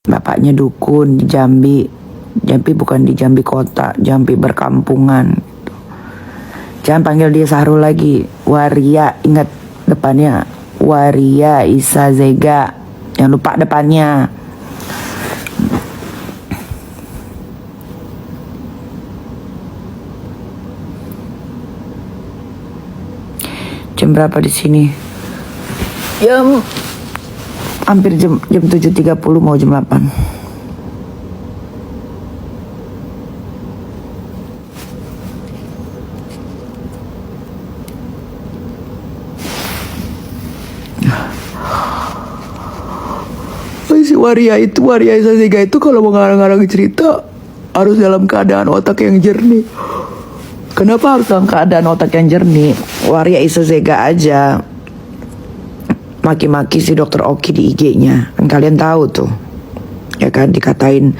bapaknya dukun di Jambi. Jambi bukan di Jambi kota, Jambi berkampungan. Jangan panggil dia Sahrul lagi. Waria, ingat depannya. Waria Isa Zega. Jangan lupa depannya. Jam berapa di sini? Hampir jam 7.30 mau jam 8. Si Waria Isa Zega itu kalau mau ngarang-ngarang cerita harus dalam keadaan otak yang jernih. Kenapa harus dalam keadaan otak yang jernih? Waria Isa Zega aja maki-maki si Dokter Oki di IG-nya. Kan kalian tahu tuh. Ya kan, dikatain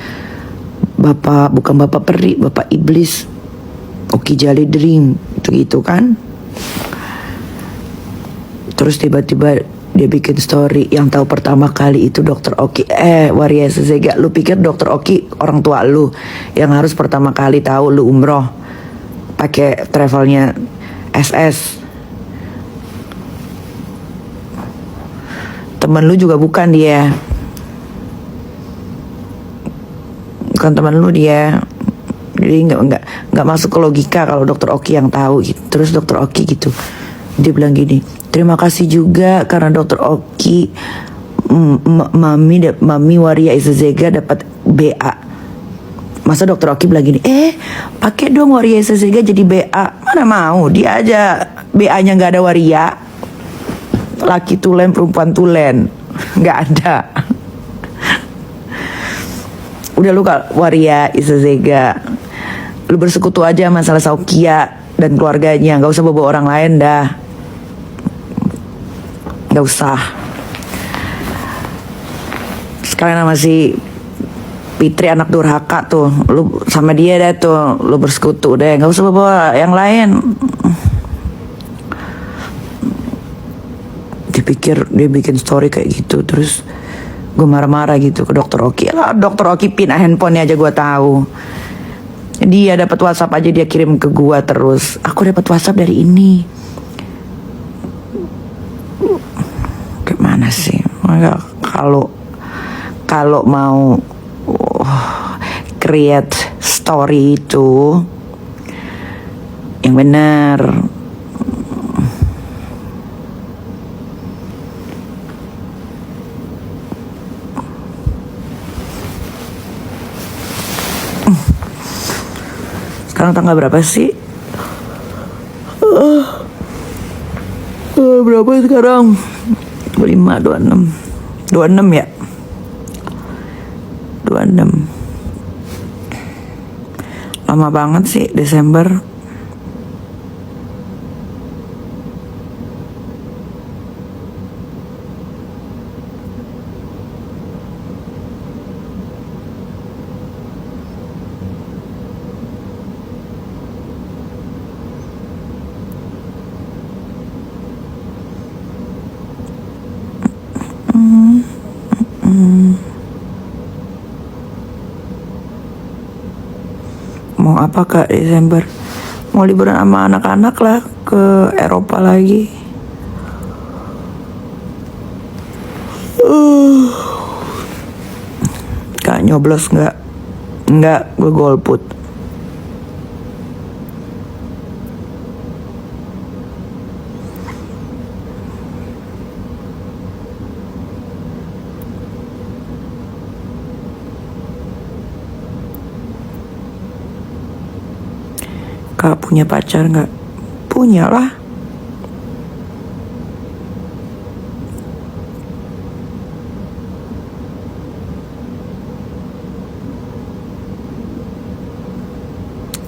bapak, bukan bapak peri, bapak iblis. Oki Jali Dream, gitu kan. Terus tiba-tiba dia bikin story, yang tahu pertama kali itu Dokter Oki. Waria Isa Zega, lu pikir Dokter Oki orang tua lu yang harus pertama kali tahu lu umroh pakai travelnya SS? Temen lu juga bukan dia, bukan temen lu dia. Jadi nggak masuk ke logika kalau Dokter Oki yang tahu gitu. Terus Dokter Oki gitu, dia bilang gini, terima kasih juga karena Dokter Oki mami Waria Isa Zega dapat BA. Masa Dokter Oki bilang gini, pakai dong Waria Isa Zega jadi BA. Mana mau, dia aja BA-nya nggak ada Waria. Laki tulen, perempuan tulen, nggak ada. Udah lu Waria Isa Zega, lu bersekutu aja masalah Saukia dan keluarganya, nggak usah bawa orang lain dah, nggak usah. Sekalian sama si Fitri anak durhaka tuh, lu sama dia deh tuh, lu bersekutu deh, nggak usah bawa yang lain. Dipikir dia bikin story kayak gitu, terus gue marah-marah gitu ke Dokter Oki. Lah Dokter Oki pindah handphonenya aja gue tahu. Dia dapat WhatsApp aja dia kirim ke gue terus. Aku dapat WhatsApp dari ini. Gimana sih? Kalau mau create story itu yang benar. Sekarang tanggal berapa sih? Berapa sekarang? 25, 26 ya? 26. Lama banget sih Desember. Mau apa Kak Desember? Mau liburan sama anak-anak lah, ke Eropa lagi. Kak nyoblos nggak? Nggak, gue golput. Kak punya pacar nggak? Punya lah.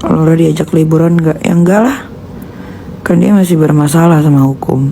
Kalau udah diajak liburan nggak? Ya enggak lah. Kan dia masih bermasalah sama hukum.